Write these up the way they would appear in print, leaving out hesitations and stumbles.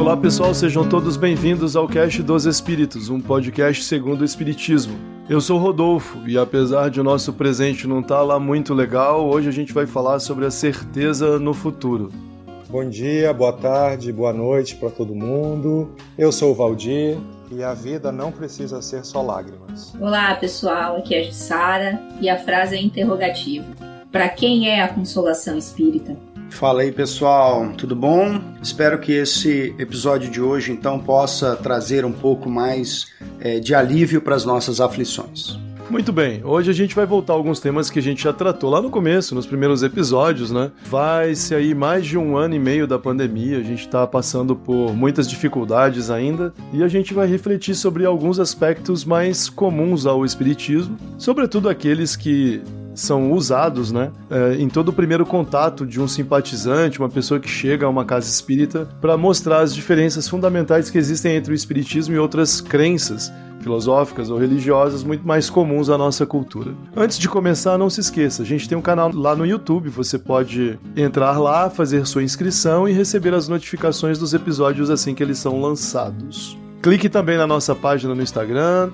Olá pessoal, sejam todos bem-vindos ao Cast dos Espíritos, um podcast segundo o Espiritismo. Eu sou o Rodolfo e apesar de o nosso presente não estar lá muito legal, hoje a gente vai falar sobre a certeza no futuro. Bom dia, boa tarde, boa noite para todo mundo. Eu sou o Valdir e a vida não precisa ser só lágrimas. Olá pessoal, aqui é a Jussara e a frase é interrogativa. Para quem é a consolação espírita? Fala aí pessoal, tudo bom? Espero que esse episódio de hoje então possa trazer um pouco mais de alívio para as nossas aflições. Muito bem, hoje a gente vai voltar a alguns temas que a gente já tratou lá no começo, nos primeiros episódios, né? Vai-se aí mais de 1 ano e meio da pandemia, a gente está passando por muitas dificuldades ainda, e a gente vai refletir sobre alguns aspectos mais comuns ao espiritismo, sobretudo aqueles que são usados, né, em todo o primeiro contato de um simpatizante, uma pessoa que chega a uma casa espírita, para mostrar as diferenças fundamentais que existem entre o espiritismo e outras crenças filosóficas ou religiosas muito mais comuns à nossa cultura. Antes de começar, não se esqueça, a gente tem um canal lá no YouTube, você pode entrar lá, fazer sua inscrição e receber as notificações dos episódios assim que eles são lançados. Clique também na nossa página no Instagram,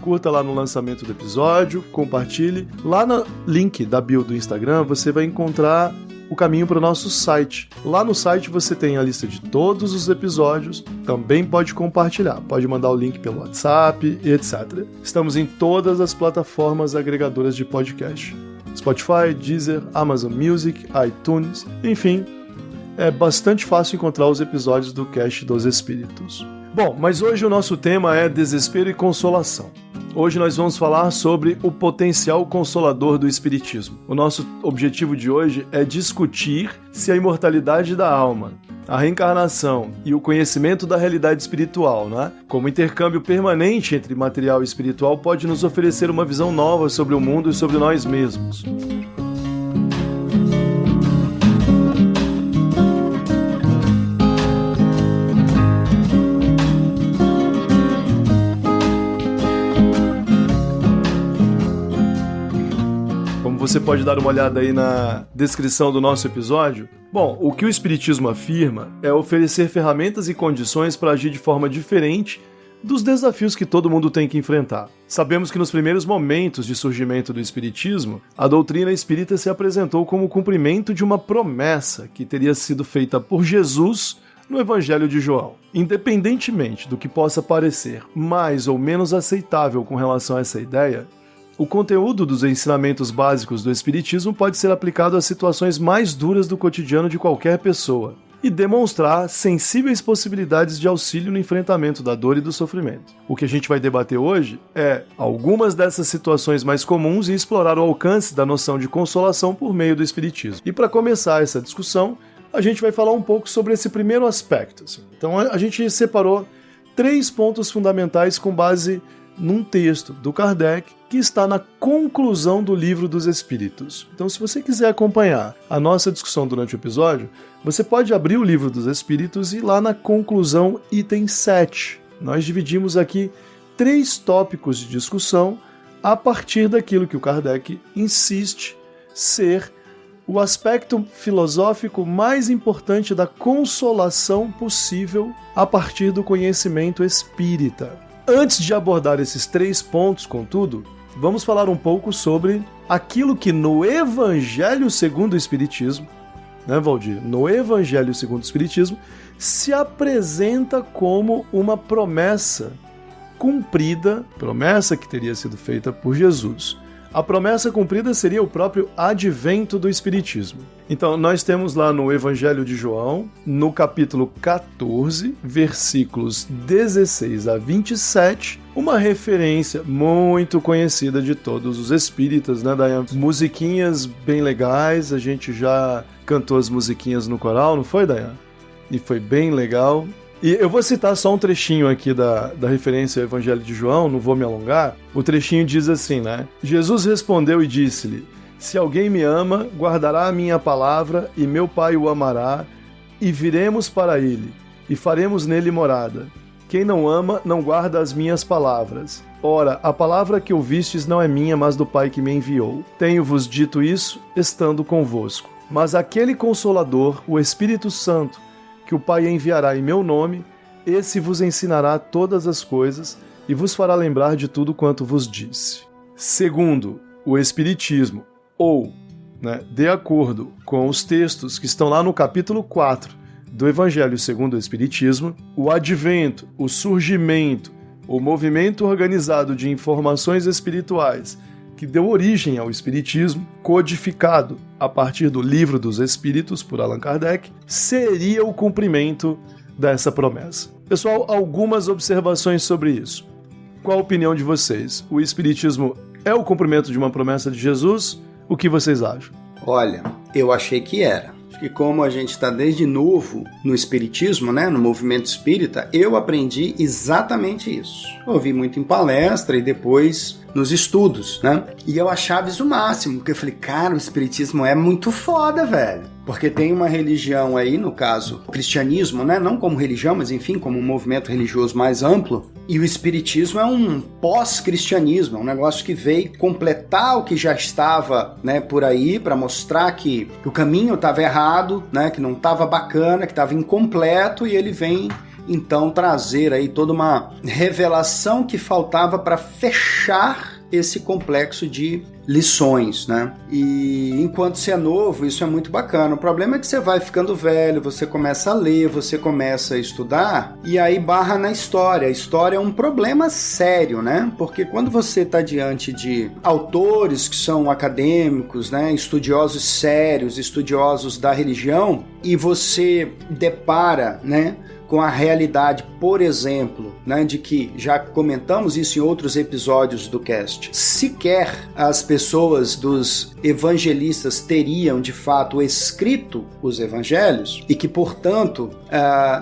curta lá no lançamento do episódio, compartilhe. Lá no link da bio do Instagram você vai encontrar o caminho para o nosso site. Lá no site você tem a lista de todos os episódios, também pode compartilhar, pode mandar o link pelo WhatsApp, etc. Estamos em todas as plataformas agregadoras de podcast. Spotify, Deezer, Amazon Music, iTunes, enfim, é bastante fácil encontrar os episódios do Cast dos Espíritos. Bom, mas hoje o nosso tema é desespero e consolação. Hoje nós vamos falar sobre o potencial consolador do espiritismo. O nosso objetivo de hoje é discutir se a imortalidade da alma, a reencarnação e o conhecimento da realidade espiritual, né, como intercâmbio permanente entre material e espiritual, pode nos oferecer uma visão nova sobre o mundo e sobre nós mesmos. Você pode dar uma olhada aí na descrição do nosso episódio. Bom, o que o Espiritismo afirma é oferecer ferramentas e condições para agir de forma diferente dos desafios que todo mundo tem que enfrentar. Sabemos que nos primeiros momentos de surgimento do Espiritismo, a doutrina espírita se apresentou como o cumprimento de uma promessa que teria sido feita por Jesus no Evangelho de João. Independentemente do que possa parecer mais ou menos aceitável com relação a essa ideia, o conteúdo dos ensinamentos básicos do Espiritismo pode ser aplicado às situações mais duras do cotidiano de qualquer pessoa e demonstrar sensíveis possibilidades de auxílio no enfrentamento da dor e do sofrimento. O que a gente vai debater hoje é algumas dessas situações mais comuns e explorar o alcance da noção de consolação por meio do Espiritismo. E para começar essa discussão, a gente vai falar um pouco sobre esse primeiro aspecto. Então a gente separou 3 pontos fundamentais com base num texto do Kardec que está na conclusão do Livro dos Espíritos. Então, se você quiser acompanhar a nossa discussão durante o episódio, você pode abrir o Livro dos Espíritos e ir lá na conclusão, item 7. Nós dividimos aqui 3 tópicos de discussão a partir daquilo que o Kardec insiste ser o aspecto filosófico mais importante da consolação possível a partir do conhecimento espírita. Antes de abordar esses 3 pontos, contudo, vamos falar um pouco sobre aquilo que no Evangelho segundo o Espiritismo, né, Valdir? No Evangelho segundo o Espiritismo, se apresenta como uma promessa cumprida, promessa que teria sido feita por Jesus. A promessa cumprida seria o próprio advento do Espiritismo. Então, nós temos lá no Evangelho de João, no capítulo 14, versículos 16 a 27, uma referência muito conhecida de todos os espíritas, né, Dayan? Musiquinhas bem legais, a gente já cantou as musiquinhas no coral, não foi, Dayan? E foi bem legal. E eu vou citar só um trechinho aqui da referência ao Evangelho de João, não vou me alongar. O trechinho diz assim, né? Jesus respondeu e disse-lhe: se alguém me ama, guardará a minha palavra, e meu Pai o amará, e viremos para ele, e faremos nele morada. Quem não ama, não guarda as minhas palavras. Ora, a palavra que ouvistes não é minha, mas do Pai que me enviou. Tenho-vos dito isso, estando convosco. Mas aquele Consolador, o Espírito Santo, que o Pai enviará em meu nome, esse vos ensinará todas as coisas e vos fará lembrar de tudo quanto vos disse. Segundo o Espiritismo, ou, de acordo com os textos que estão lá no capítulo 4 do Evangelho segundo o Espiritismo, o advento, o surgimento, o movimento organizado de informações espirituais que deu origem ao Espiritismo, codificado a partir do Livro dos Espíritos, por Allan Kardec, seria o cumprimento dessa promessa. Pessoal, algumas observações sobre isso. Qual a opinião de vocês? O Espiritismo é o cumprimento de uma promessa de Jesus? O que vocês acham? Olha, eu achei que era. E como a gente está desde novo no Espiritismo, no movimento espírita, eu aprendi exatamente isso. Ouvi muito em palestra e depois nos estudos, E eu achava isso o máximo, porque eu falei, cara, o Espiritismo é muito foda, velho. Porque tem uma religião aí, no caso, o cristianismo, não como religião, mas enfim, como um movimento religioso mais amplo. E o Espiritismo é um pós-cristianismo, é um negócio que veio completar o que já estava por aí, para mostrar que o caminho estava errado, que não estava bacana, que estava incompleto, e ele vem então trazer aí toda uma revelação que faltava para fechar esse complexo de lições, E enquanto você é novo, isso é muito bacana. O problema é que você vai ficando velho, você começa a ler, você começa a estudar, e aí barra na história. A história é um problema sério, Porque quando você está diante de autores que são acadêmicos, estudiosos sérios, estudiosos da religião, e você depara, com a realidade, por exemplo, de que, já comentamos isso em outros episódios do cast, sequer as pessoas dos evangelistas teriam, de fato, escrito os evangelhos, e que, portanto,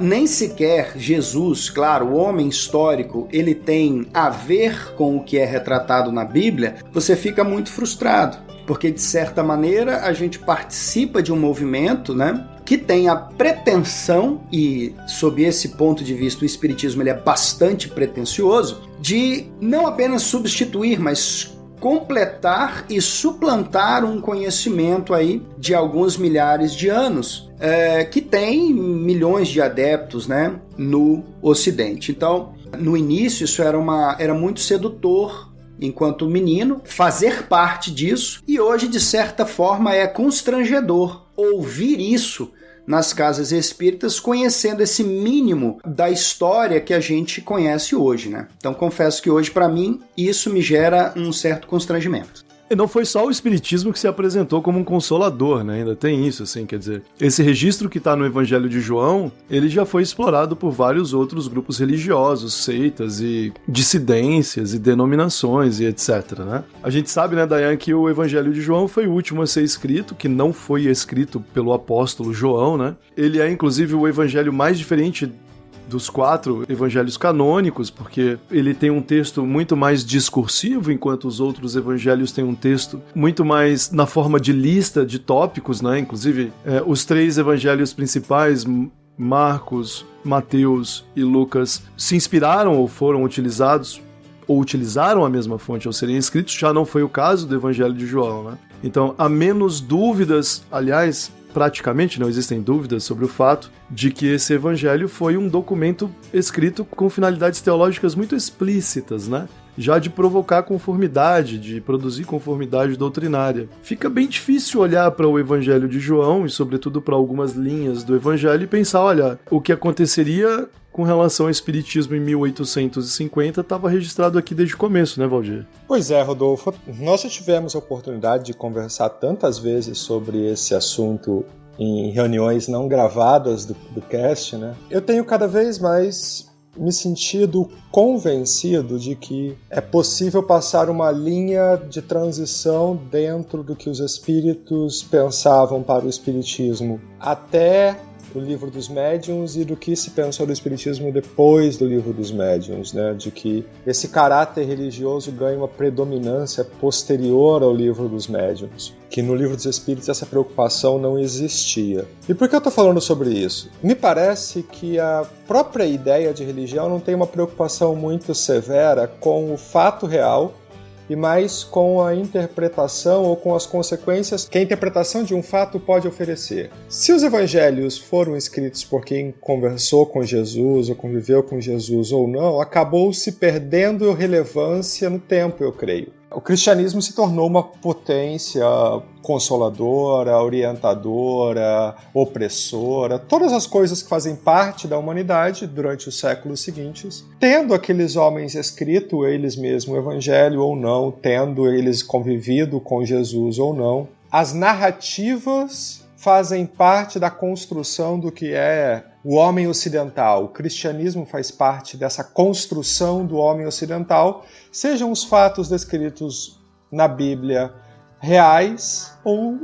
nem sequer Jesus, claro, o homem histórico, ele tem a ver com o que é retratado na Bíblia, você fica muito frustrado, porque, de certa maneira, a gente participa de um movimento, que tem a pretensão, e sob esse ponto de vista o Espiritismo ele é bastante pretensioso, de não apenas substituir, mas completar e suplantar um conhecimento aí de alguns milhares de anos, que tem milhões de adeptos, no Ocidente. Então, no início isso era muito sedutor, enquanto menino, fazer parte disso, e hoje, de certa forma, é constrangedor ouvir isso nas casas espíritas, conhecendo esse mínimo da história que a gente conhece hoje, Então, confesso que hoje, para mim, isso me gera um certo constrangimento. E não foi só o Espiritismo que se apresentou como um consolador, Ainda tem isso, quer dizer, esse registro que está no Evangelho de João, ele já foi explorado por vários outros grupos religiosos, seitas e dissidências e denominações e etc, A gente sabe, Dayan, que o Evangelho de João foi o último a ser escrito, que não foi escrito pelo apóstolo João, Ele é, inclusive, o evangelho mais diferente dos 4 evangelhos canônicos, porque ele tem um texto muito mais discursivo, enquanto os outros evangelhos têm um texto muito mais na forma de lista de tópicos, Inclusive, os 3 evangelhos principais, Marcos, Mateus e Lucas, se inspiraram ou foram utilizados, ou utilizaram a mesma fonte ao serem escritos. Já não foi o caso do Evangelho de João, Então, há menos dúvidas, aliás, praticamente não existem dúvidas sobre o fato de que esse evangelho foi um documento escrito com finalidades teológicas muito explícitas, Já de provocar conformidade, de produzir conformidade doutrinária. Fica bem difícil olhar para o Evangelho de João e, sobretudo, para algumas linhas do Evangelho e pensar, olha, o que aconteceria com relação ao Espiritismo em 1850 estava registrado aqui desde o começo, Valdir? Pois é, Rodolfo. Nós já tivemos a oportunidade de conversar tantas vezes sobre esse assunto em reuniões não gravadas do cast, Eu tenho cada vez mais me sentido convencido de que é possível passar uma linha de transição dentro do que os espíritos pensavam para o espiritismo até o Livro dos Médiuns e do que se pensou do espiritismo depois do Livro dos Médiuns, de que esse caráter religioso ganha uma predominância posterior ao Livro dos Médiuns, que no Livro dos Espíritos essa preocupação não existia. E por que eu estou falando sobre isso? Me parece que a própria ideia de religião não tem uma preocupação muito severa com o fato real e mais com a interpretação ou com as consequências que a interpretação de um fato pode oferecer. Se os evangelhos foram escritos por quem conversou com Jesus ou conviveu com Jesus ou não, acabou se perdendo relevância no tempo, eu creio. O cristianismo se tornou uma potência consoladora, orientadora, opressora, todas as coisas que fazem parte da humanidade durante os séculos seguintes, tendo aqueles homens escrito eles mesmos o evangelho ou não, tendo eles convivido com Jesus ou não. As narrativas fazem parte da construção do que é o homem ocidental. O cristianismo faz parte dessa construção do homem ocidental, sejam os fatos descritos na Bíblia reais ou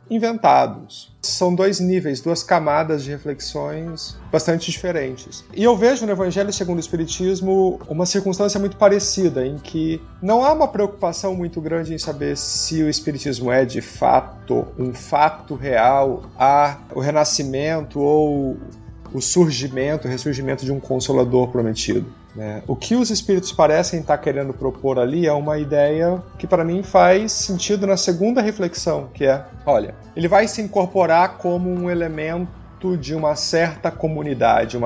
inventados. São dois níveis, duas camadas de reflexões bastante diferentes. E eu vejo no Evangelho segundo o Espiritismo uma circunstância muito parecida, em que não há uma preocupação muito grande em saber se o Espiritismo é de fato um fato real, há o renascimento ou o surgimento, o ressurgimento de um Consolador prometido. O que os espíritos parecem estar querendo propor ali é uma ideia que para mim faz sentido na segunda reflexão, que é, olha, ele vai se incorporar como um elemento de uma certa comunidade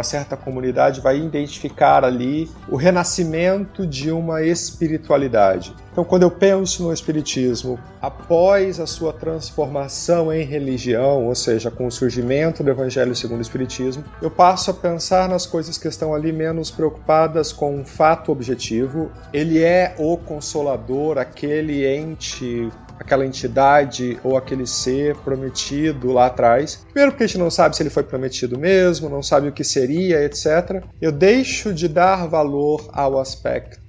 vai identificar ali o renascimento de uma espiritualidade. Então, quando eu penso no Espiritismo, após a sua transformação em religião, ou seja, com o surgimento do Evangelho segundo o Espiritismo, eu passo a pensar nas coisas que estão ali menos preocupadas com um fato objetivo. Ele é o Consolador, aquele ente, aquela entidade ou aquele ser prometido lá atrás. Primeiro porque a gente não sabe se ele foi prometido mesmo, não sabe o que seria, etc. Eu deixo de dar valor ao aspecto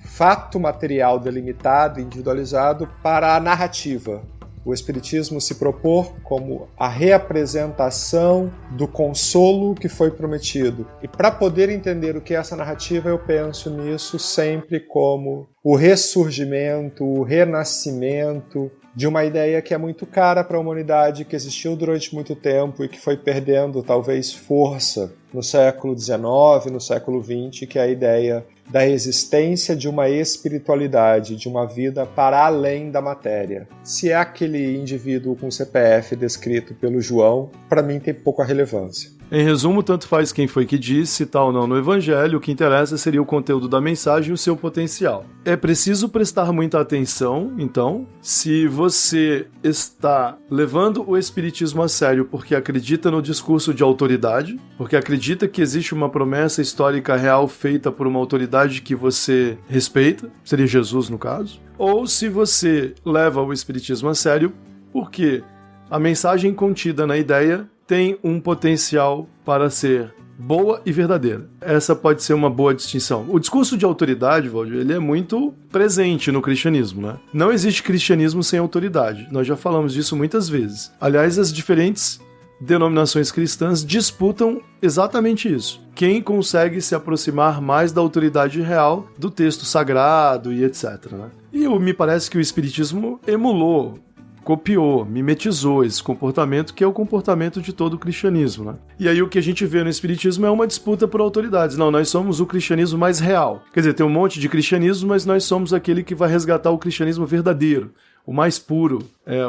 fato material delimitado, individualizado, para a narrativa. O Espiritismo se propor como a reapresentação do consolo que foi prometido. E para poder entender o que é essa narrativa, eu penso nisso sempre como o ressurgimento, o renascimento de uma ideia que é muito cara para a humanidade, que existiu durante muito tempo e que foi perdendo talvez força no século XIX, no século XX, que é a ideia da existência de uma espiritualidade, de uma vida para além da matéria. Se é aquele indivíduo com CPF descrito pelo João, para mim tem pouca relevância. Em resumo, tanto faz quem foi que disse, se tal ou não no Evangelho, o que interessa seria o conteúdo da mensagem e o seu potencial. É preciso prestar muita atenção, então, se você está levando o Espiritismo a sério porque acredita no discurso de autoridade, porque acredita que existe uma promessa histórica real feita por uma autoridade que você respeita, seria Jesus no caso, ou se você leva o Espiritismo a sério porque a mensagem contida na ideia tem um potencial para ser boa e verdadeira. Essa pode ser uma boa distinção. O discurso de autoridade, Valdir, ele é muito presente no cristianismo, né? Não existe cristianismo sem autoridade. Nós já falamos disso muitas vezes. Aliás, as diferentes denominações cristãs disputam exatamente isso. Quem consegue se aproximar mais da autoridade real do texto sagrado e etc, né? E me parece que o Espiritismo emulou, copiou, mimetizou esse comportamento, que é o comportamento de todo o cristianismo, né? E aí o que a gente vê no Espiritismo é uma disputa por autoridades. Não, nós somos o cristianismo mais real. Quer dizer, tem um monte de cristianismo, mas nós somos aquele que vai resgatar o cristianismo verdadeiro, o mais puro,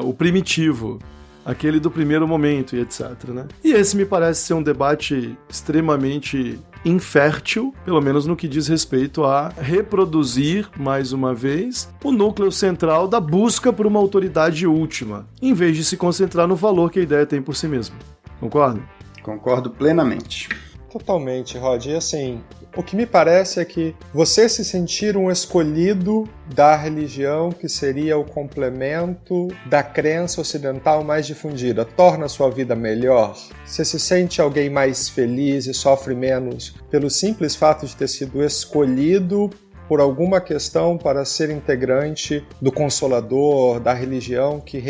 o primitivo, aquele do primeiro momento e etc, né? E esse me parece ser um debate extremamente infértil, pelo menos no que diz respeito a reproduzir, mais uma vez, o núcleo central da busca por uma autoridade última, em vez de se concentrar no valor que a ideia tem por si mesma. Concorda? Concordo plenamente. Totalmente, Rod. E assim, o que me parece é que você se sentir um escolhido da religião, que seria o complemento da crença ocidental mais difundida, torna a sua vida melhor? Você se sente alguém mais feliz e sofre menos pelo simples fato de ter sido escolhido por alguma questão para ser integrante do Consolador, da religião que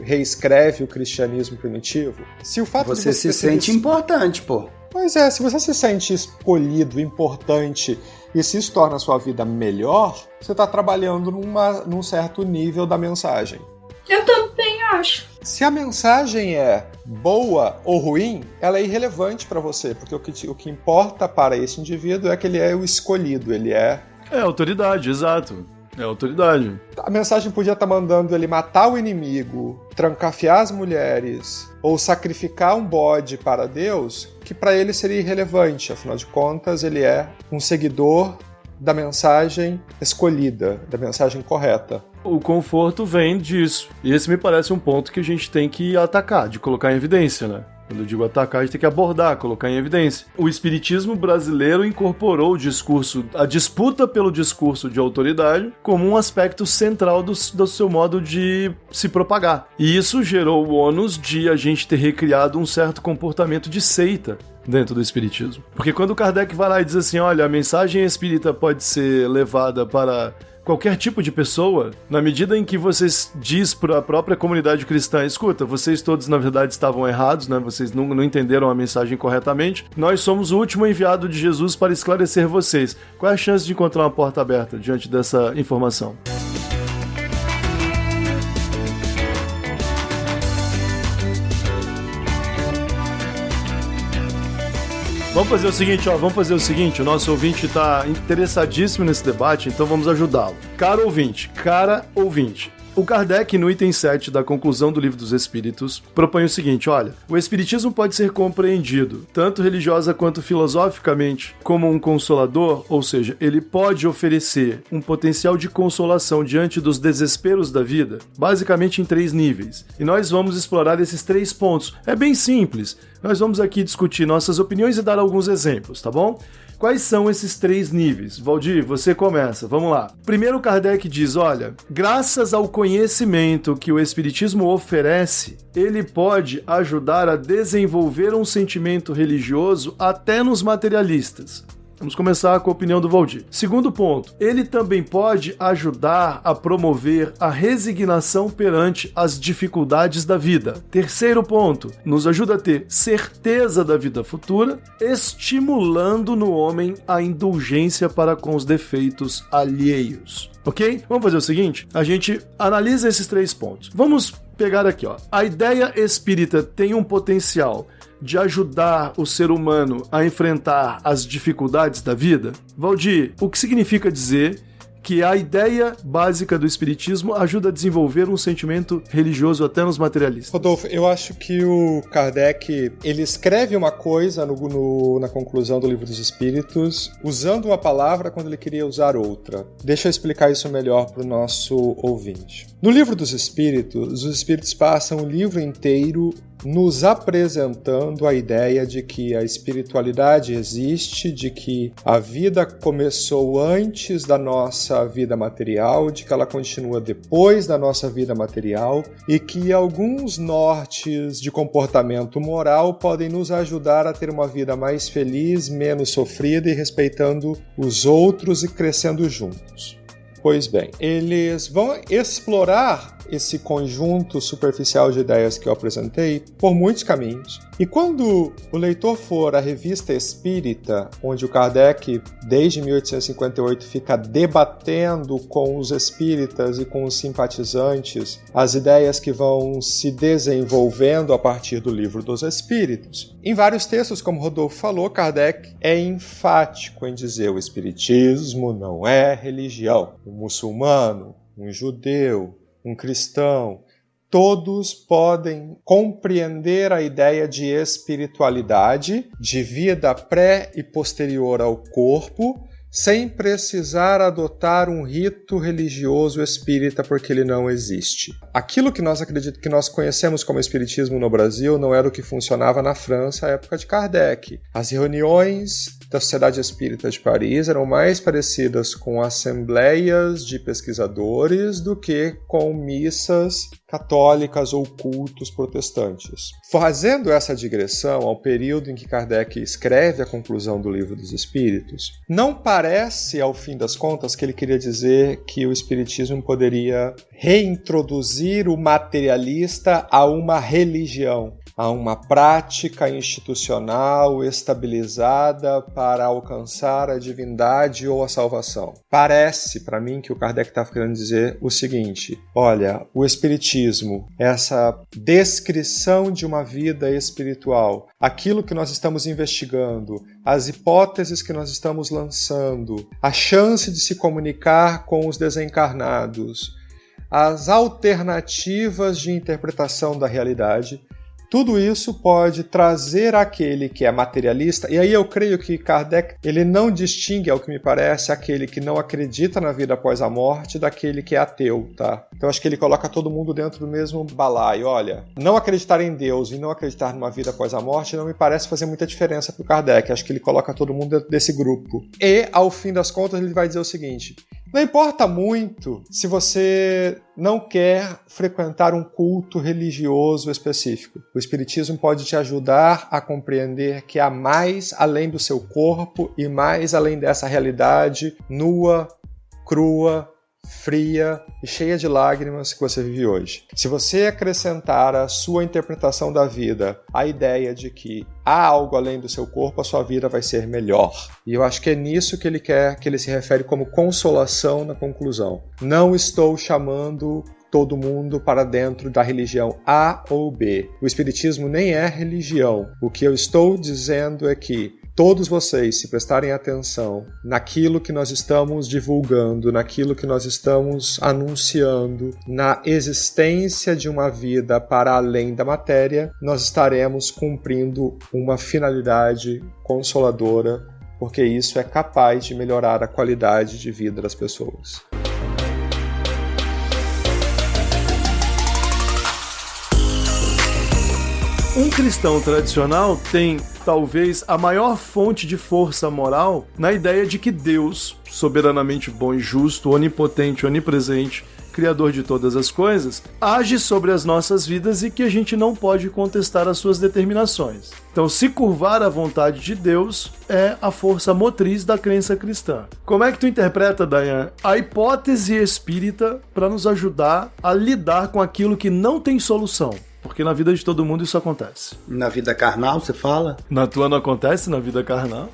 reescreve o cristianismo primitivo? Se o fato você se sente importante, pô. Pois é, se você se sente escolhido, importante, e se isso torna a sua vida melhor, você está trabalhando num certo nível da mensagem. Eu também acho. Se a mensagem é boa ou ruim, ela é irrelevante para você, porque o que importa para esse indivíduo é que ele é o escolhido, ele é... autoridade, exato. É autoridade. A mensagem podia estar mandando ele matar o inimigo, trancafiar as mulheres ou sacrificar um bode para Deus, que para ele seria irrelevante. Afinal de contas, ele é um seguidor da mensagem escolhida, da mensagem correta. O conforto vem disso. E esse me parece um ponto que a gente tem que atacar, de colocar em evidência, né? Quando eu digo atacar, a gente tem que abordar, colocar em evidência. O espiritismo brasileiro incorporou o discurso, a disputa pelo discurso de autoridade, como um aspecto central do seu modo de se propagar. E isso gerou o ônus de a gente ter recriado um certo comportamento de seita dentro do espiritismo. Porque quando Kardec vai lá e diz assim, olha, a mensagem espírita pode ser levada para qualquer tipo de pessoa, na medida em que você diz para a própria comunidade cristã, escuta, vocês todos na verdade estavam errados, né? Vocês não entenderam a mensagem corretamente, nós somos o último enviado de Jesus para esclarecer vocês. Qual é a chance de encontrar uma porta aberta diante dessa informação? Vamos fazer o seguinte, o nosso ouvinte está interessadíssimo nesse debate, então vamos ajudá-lo. Cara ouvinte, o Kardec, no item 7 da conclusão do Livro dos Espíritos, propõe o seguinte, olha, o espiritismo pode ser compreendido, tanto religiosa quanto filosoficamente, como um consolador, ou seja, ele pode oferecer um potencial de consolação diante dos desesperos da vida, basicamente em 3 níveis. E nós vamos explorar esses 3 pontos. É bem simples. Nós vamos aqui discutir nossas opiniões e dar alguns exemplos, tá bom? Quais são esses 3 níveis? Valdir, você começa, vamos lá. Primeiro, Kardec diz, olha, graças ao conhecimento que o Espiritismo oferece, ele pode ajudar a desenvolver um sentimento religioso até nos materialistas. Vamos começar com a opinião do Valdir. Segundo ponto, ele também pode ajudar a promover a resignação perante as dificuldades da vida. Terceiro ponto, nos ajuda a ter certeza da vida futura, estimulando no homem a indulgência para com os defeitos alheios. Ok? Vamos fazer o seguinte, a gente analisa esses 3 pontos. Vamos pegar aqui, ó. A ideia espírita tem um potencial de ajudar o ser humano a enfrentar as dificuldades da vida? Valdir, o que significa dizer que a ideia básica do espiritismo ajuda a desenvolver um sentimento religioso até nos materialistas? Rodolfo, eu acho que o Kardec, ele escreve uma coisa na conclusão do Livro dos Espíritos, usando uma palavra quando ele queria usar outra. Deixa eu explicar isso melhor para o nosso ouvinte. No Livro dos Espíritos, os Espíritos passam o livro inteiro nos apresentando a ideia de que a espiritualidade existe, de que a vida começou antes da nossa vida material, de que ela continua depois da nossa vida material e que alguns nortes de comportamento moral podem nos ajudar a ter uma vida mais feliz, menos sofrida e respeitando os outros e crescendo juntos. Pois bem, eles vão explorar esse conjunto superficial de ideias que eu apresentei por muitos caminhos. E quando o leitor for à Revista Espírita, onde o Kardec, desde 1858, fica debatendo com os espíritas e com os simpatizantes as ideias que vão se desenvolvendo a partir do Livro dos Espíritos, em vários textos, como Rodolfo falou, Kardec é enfático em dizer o espiritismo não é religião. Um muçulmano, um judeu, um cristão, todos podem compreender a ideia de espiritualidade, de vida pré e posterior ao corpo, sem precisar adotar um rito religioso espírita, porque ele não existe. Aquilo que nós conhecemos como espiritismo no Brasil não era o que funcionava na França à época de Kardec. As reuniões da Sociedade Espírita de Paris eram mais parecidas com assembleias de pesquisadores do que com missas católicas ou cultos protestantes. Fazendo essa digressão ao período em que Kardec escreve a conclusão do Livro dos Espíritos, não parece, ao fim das contas, que ele queria dizer que o espiritismo poderia reintroduzir o materialista a uma religião, a uma prática institucional estabilizada para alcançar a divindade ou a salvação. Parece, para mim, que o Kardec está querendo dizer o seguinte: olha, o espiritismo, essa descrição de uma vida espiritual, aquilo que nós estamos investigando, as hipóteses que nós estamos lançando, funcionando, a chance de se comunicar com os desencarnados, as alternativas de interpretação da realidade, tudo isso pode trazer aquele que é materialista, e aí eu creio que Kardec ele não distingue, ao que me parece, aquele que não acredita na vida após a morte daquele que é ateu, tá? Então acho que ele coloca todo mundo dentro do mesmo balaio. Olha, não acreditar em Deus e não acreditar numa vida após a morte não me parece fazer muita diferença para o Kardec. Acho que ele coloca todo mundo dentro desse grupo. E, ao fim das contas, ele vai dizer o seguinte: não importa muito se você não quer frequentar um culto religioso específico. O Espiritismo pode te ajudar a compreender que há mais além do seu corpo e mais além dessa realidade nua, crua, fria e cheia de lágrimas que você vive hoje. Se você acrescentar à sua interpretação da vida a ideia de que há algo além do seu corpo, a sua vida vai ser melhor. E eu acho que é nisso que ele quer, que ele se refere como consolação na conclusão. Não estou chamando todo mundo para dentro da religião A ou B. O Espiritismo nem é religião. O que eu estou dizendo é que todos vocês, se prestarem atenção naquilo que nós estamos divulgando, naquilo que nós estamos anunciando, na existência de uma vida para além da matéria, nós estaremos cumprindo uma finalidade consoladora, porque isso é capaz de melhorar a qualidade de vida das pessoas. Um cristão tradicional tem, talvez, a maior fonte de força moral na ideia de que Deus, soberanamente bom e justo, onipotente, onipresente, criador de todas as coisas, age sobre as nossas vidas e que a gente não pode contestar as suas determinações. Então, se curvar à vontade de Deus é a força motriz da crença cristã. Como é que tu interpreta, Dayan, a hipótese espírita para nos ajudar a lidar com aquilo que não tem solução? Porque na vida de todo mundo isso acontece. Na vida carnal, você fala? Na tua não acontece, na vida carnal?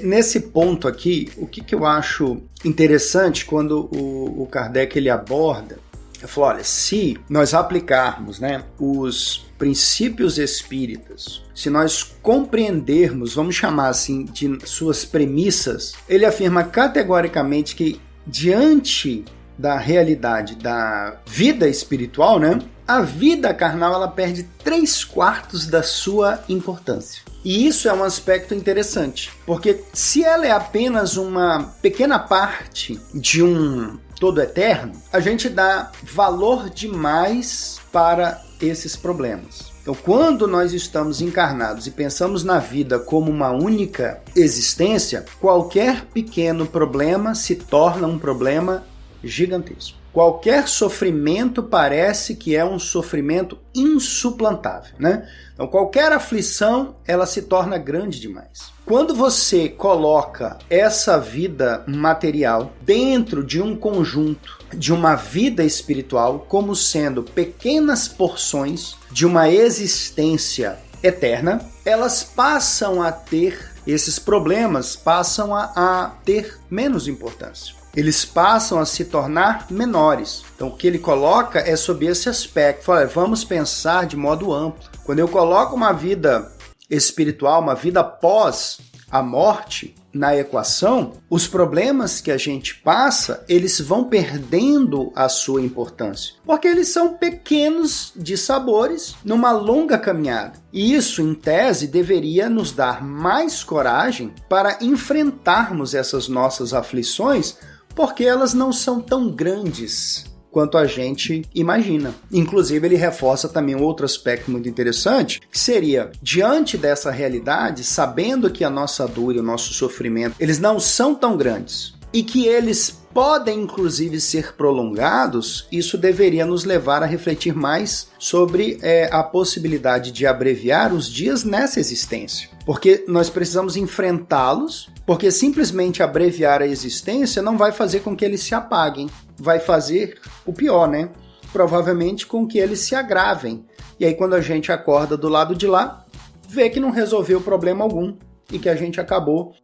Nesse ponto aqui, o que eu acho interessante quando o Kardec ele aborda, ele falou, olha, se nós aplicarmos, né, os princípios espíritas, se nós compreendermos, vamos chamar assim, de suas premissas, ele afirma categoricamente que diante da realidade da vida espiritual, né, a vida carnal ela perde 3/4 da sua importância. E isso é um aspecto interessante, porque se ela é apenas uma pequena parte de um todo eterno, a gente dá valor demais para esses problemas. Então, quando nós estamos encarnados e pensamos na vida como uma única existência, qualquer pequeno problema se torna um problema gigantesco. Qualquer sofrimento parece que é um sofrimento insuplantável, né? Então, qualquer aflição, ela se torna grande demais. Quando você coloca essa vida material dentro de um conjunto de uma vida espiritual como sendo pequenas porções de uma existência eterna, elas passam a ter, esses problemas passam a ter menos importância. Eles passam a se tornar menores. Então, o que ele coloca é sob esse aspecto. Fala, vamos pensar de modo amplo. Quando eu coloco uma vida espiritual, uma vida após a morte na equação, os problemas que a gente passa, eles vão perdendo a sua importância. Porque eles são pequenos dissabores numa longa caminhada. E isso, em tese, deveria nos dar mais coragem para enfrentarmos essas nossas aflições, porque elas não são tão grandes quanto a gente imagina. Inclusive, ele reforça também um outro aspecto muito interessante, que seria, diante dessa realidade, sabendo que a nossa dor e o nosso sofrimento, eles não são tão grandes, e que eles podem, inclusive, ser prolongados, isso deveria nos levar a refletir mais sobre a possibilidade de abreviar os dias nessa existência. Porque nós precisamos enfrentá-los, porque simplesmente abreviar a existência não vai fazer com que eles se apaguem. Vai fazer o pior, né? Provavelmente com que eles se agravem. E aí quando a gente acorda do lado de lá, vê que não resolveu problema algum. E que a gente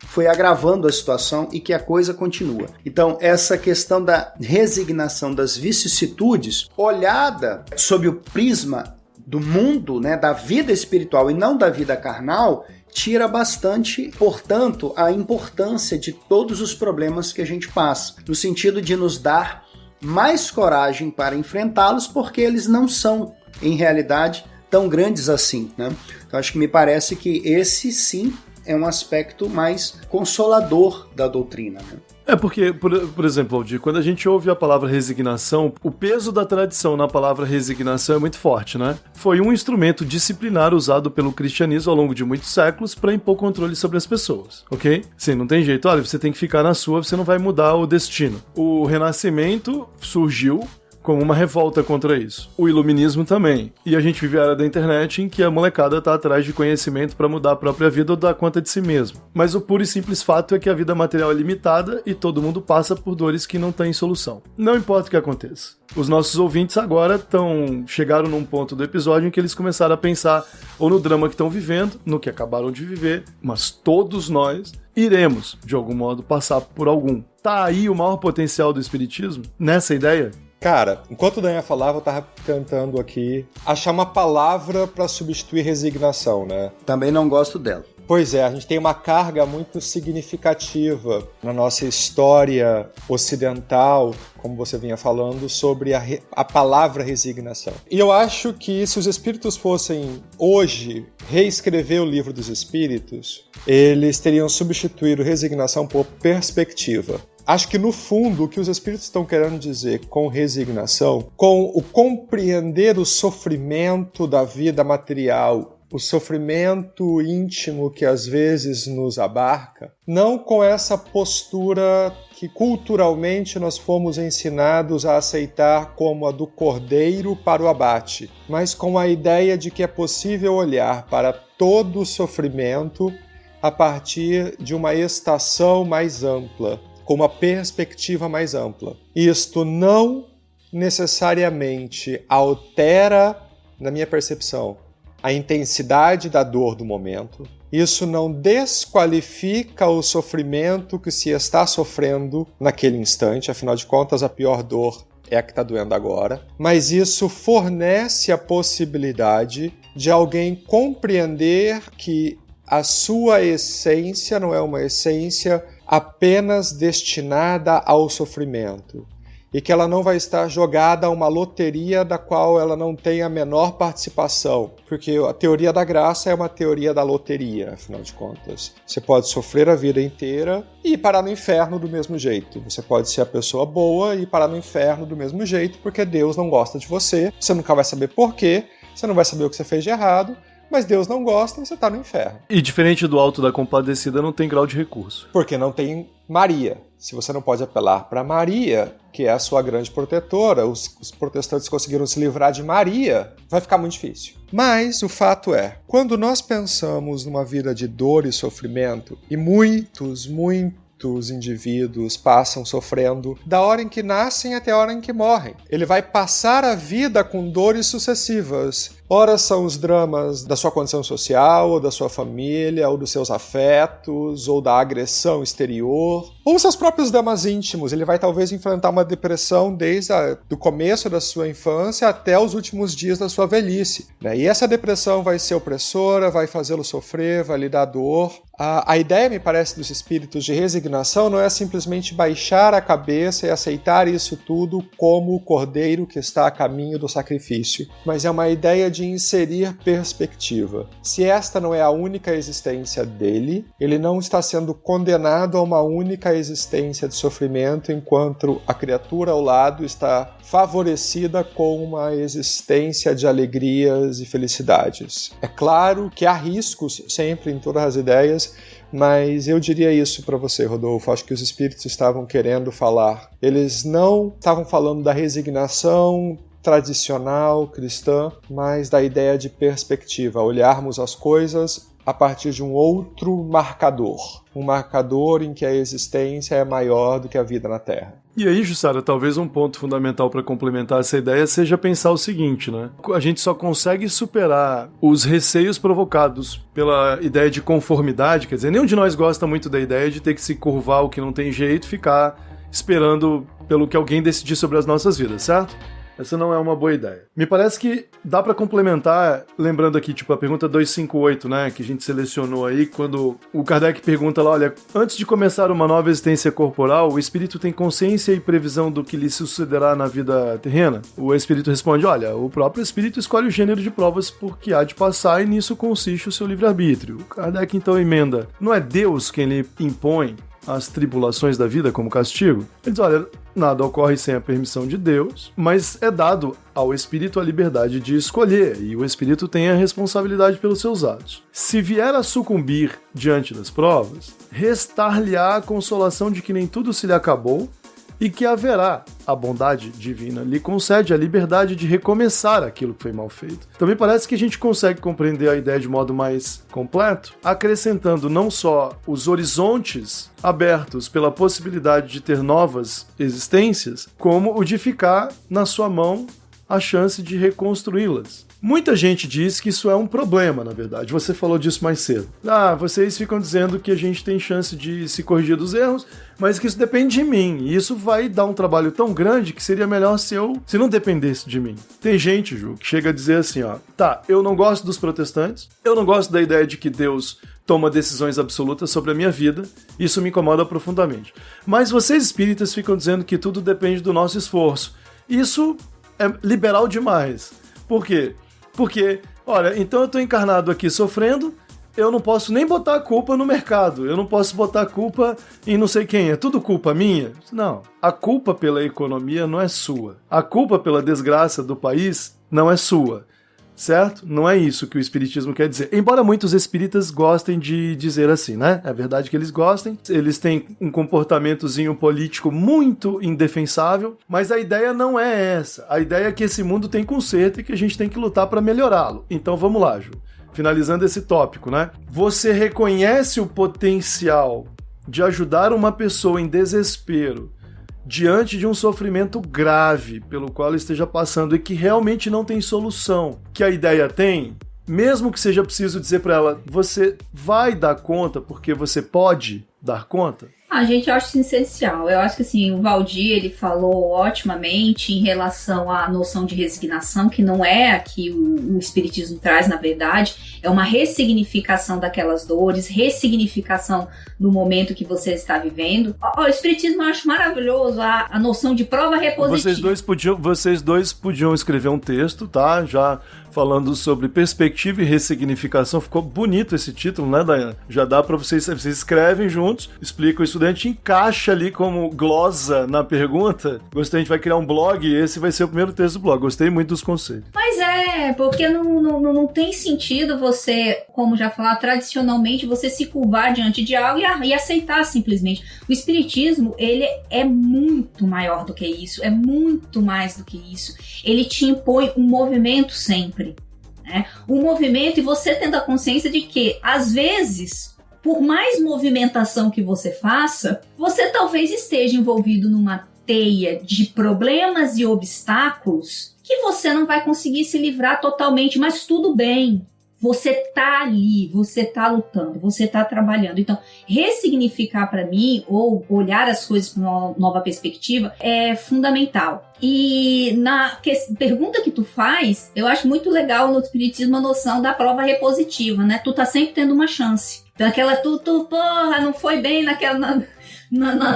foi agravando a situação e que a coisa continua. Então, essa questão da resignação das vicissitudes, olhada sob o prisma do mundo, né, da vida espiritual e não da vida carnal, tira bastante, portanto, a importância de todos os problemas que a gente passa, no sentido de nos dar mais coragem para enfrentá-los, porque eles não são, em realidade, tão grandes assim, né? Então, acho que me parece que esse, sim, é um aspecto mais consolador da doutrina, né? É porque, por exemplo, Aldir, quando a gente ouve a palavra resignação, o peso da tradição na palavra resignação é muito forte, né? Foi um instrumento disciplinar usado pelo cristianismo ao longo de muitos séculos para impor controle sobre as pessoas, ok? Sim, não tem jeito. Olha, você tem que ficar na sua, você não vai mudar o destino. O Renascimento surgiu como uma revolta contra isso. O iluminismo também. E a gente vive a era da internet em que a molecada tá atrás de conhecimento para mudar a própria vida ou dar conta de si mesmo. Mas o puro e simples fato é que a vida material é limitada e todo mundo passa por dores que não têm solução. Não importa o que aconteça. Os nossos ouvintes agora chegaram num ponto do episódio em que eles começaram a pensar ou no drama que estão vivendo, no que acabaram de viver, mas todos nós iremos, de algum modo, passar por algum. Tá aí o maior potencial do espiritismo? Nessa ideia? Cara, enquanto o Daniel falava, eu tava tentando aqui achar uma palavra para substituir resignação, né? Também não gosto dela. Pois é, a gente tem uma carga muito significativa na nossa história ocidental, como você vinha falando, sobre a palavra resignação. E eu acho que se os espíritos fossem, hoje, reescrever o livro dos espíritos, eles teriam substituído resignação por perspectiva. Acho que, no fundo, o que os espíritos estão querendo dizer com resignação, com o compreender o sofrimento da vida material, o sofrimento íntimo que às vezes nos abarca, não com essa postura que culturalmente nós fomos ensinados a aceitar como a do cordeiro para o abate, mas com a ideia de que é possível olhar para todo o sofrimento a partir de uma estação mais ampla, com uma perspectiva mais ampla. Isto não necessariamente altera, na minha percepção, a intensidade da dor do momento. Isso não desqualifica o sofrimento que se está sofrendo naquele instante, afinal de contas, a pior dor é a que está doendo agora. Mas isso fornece a possibilidade de alguém compreender que a sua essência não é uma essência apenas destinada ao sofrimento e que ela não vai estar jogada a uma loteria da qual ela não tem a menor participação, porque a teoria da graça é uma teoria da loteria, afinal de contas. Você pode sofrer a vida inteira e parar no inferno do mesmo jeito. Você pode ser a pessoa boa e parar no inferno do mesmo jeito, porque Deus não gosta de você, você nunca vai saber por quê, você não vai saber o que você fez de errado, mas Deus não gosta e você está no inferno. E diferente do Alto da Compadecida, não tem grau de recurso. Porque não tem Maria. Se você não pode apelar para Maria, que é a sua grande protetora, os protestantes conseguiram se livrar de Maria, vai ficar muito difícil. Mas o fato é, quando nós pensamos numa vida de dor e sofrimento, e muitos indivíduos passam sofrendo da hora em que nascem até a hora em que morrem. Ele vai passar a vida com dores sucessivas. Ora são os dramas da sua condição social, ou da sua família, ou dos seus afetos, ou da agressão exterior, ou seus próprios dramas íntimos. Ele vai talvez enfrentar uma depressão desde o começo da sua infância até os últimos dias da sua velhice, né? E essa depressão vai ser opressora, vai fazê-lo sofrer, vai lhe dar dor. A ideia, me parece, dos espíritos de resignação não é simplesmente baixar a cabeça e aceitar isso tudo como o cordeiro que está a caminho do sacrifício, mas é uma ideia de inserir perspectiva. Se esta não é a única existência dele, ele não está sendo condenado a uma única existência de sofrimento, enquanto a criatura ao lado está favorecida com uma existência de alegrias e felicidades. É claro que há riscos sempre em todas as ideias, mas eu diria isso para você, Rodolfo. Acho que os espíritos estavam querendo falar. Eles não estavam falando da resignação tradicional cristã, mas da ideia de perspectiva, olharmos as coisas a partir de um outro marcador, um marcador em que a existência é maior do que a vida na Terra. E aí, Jussara, talvez um ponto fundamental para complementar essa ideia seja pensar o seguinte, né? A gente só consegue superar os receios provocados pela ideia de conformidade, quer dizer, nenhum de nós gosta muito da ideia de ter que se curvar ao que não tem jeito, ficar esperando pelo que alguém decidir sobre as nossas vidas, certo? Essa não é uma boa ideia. Me parece que dá pra complementar, lembrando aqui, tipo, a pergunta 258, né, que a gente selecionou aí, quando o Kardec pergunta lá, olha, antes de começar uma nova existência corporal, o espírito tem consciência e previsão do que lhe sucederá na vida terrena? O espírito responde, olha, o próprio espírito escolhe o gênero de provas porque há de passar e nisso consiste o seu livre-arbítrio. O Kardec então emenda, não é Deus quem lhe impõe as tribulações da vida como castigo? Ele diz, olha, nada ocorre sem a permissão de Deus, mas é dado ao espírito a liberdade de escolher, e o espírito tem a responsabilidade pelos seus atos. Se vier a sucumbir diante das provas, restar-lhe-á a consolação de que nem tudo se lhe acabou, e que haverá, a bondade divina lhe concede a liberdade de recomeçar aquilo que foi mal feito. Então me parece que a gente consegue compreender a ideia de modo mais completo, acrescentando não só os horizontes abertos pela possibilidade de ter novas existências, como o de ficar na sua mão a chance de reconstruí-las. Muita gente diz que isso é um problema, na verdade. Você falou disso mais cedo. Vocês ficam dizendo que a gente tem chance de se corrigir dos erros, mas que isso depende de mim. E isso vai dar um trabalho tão grande que seria melhor se não dependesse de mim. Tem gente, Ju, que chega a dizer assim, eu não gosto dos protestantes, eu não gosto da ideia de que Deus toma decisões absolutas sobre a minha vida, isso me incomoda profundamente. Mas vocês espíritas ficam dizendo que tudo depende do nosso esforço. Isso é liberal demais. Por quê? Porque, olha, então eu tô encarnado aqui sofrendo, eu não posso nem botar a culpa no mercado, eu não posso botar a culpa em não sei quem, é tudo culpa minha? Não, a culpa pela economia não é sua, a culpa pela desgraça do país não é sua, certo? Não é isso que o espiritismo quer dizer. Embora muitos espíritas gostem de dizer assim, né? É verdade que eles gostem, eles têm um comportamentozinho político muito indefensável, mas a ideia não é essa. A ideia é que esse mundo tem conserto e que a gente tem que lutar para melhorá-lo. Então vamos lá, Ju. Finalizando esse tópico, né? Você reconhece o potencial de ajudar uma pessoa em desespero diante de um sofrimento grave pelo qual ela esteja passando e que realmente não tem solução, que a ideia tem, mesmo que seja preciso dizer para ela, você vai dar conta porque você pode dar conta? Gente, eu acho isso essencial. Eu acho que assim, o Valdir, ele falou otimamente em relação à noção de resignação, que não é a que o Espiritismo traz, na verdade, é uma ressignificação daquelas dores, ressignificação do momento que você está vivendo. O Espiritismo eu acho maravilhoso, a noção de prova repositiva. Vocês dois podiam escrever um texto, tá? Já falando sobre perspectiva e ressignificação. Ficou bonito esse título, né, Dayana? Já dá pra vocês escrevem juntos, explicam isso, a gente encaixa ali como glosa na pergunta. Gostei, a gente vai criar um blog e esse vai ser o primeiro texto do blog. Gostei muito dos conceitos. Mas porque não tem sentido você, como já falar, tradicionalmente, você se curvar diante de algo e aceitar simplesmente. O Espiritismo, ele é muito maior do que isso, é muito mais do que isso. Ele te impõe um movimento sempre, né? Um movimento, e você tendo a consciência de que, às vezes, por mais movimentação que você faça, você talvez esteja envolvido numa teia de problemas e obstáculos que você não vai conseguir se livrar totalmente, mas tudo bem. Você tá ali, você tá lutando, você tá trabalhando. Então, ressignificar para mim, ou olhar as coisas com uma nova perspectiva, é fundamental. E na pergunta que tu faz, eu acho muito legal no Espiritismo a noção da prova repositiva, né? Tu tá sempre tendo uma chance. Então, aquela porra, não foi bem naquela...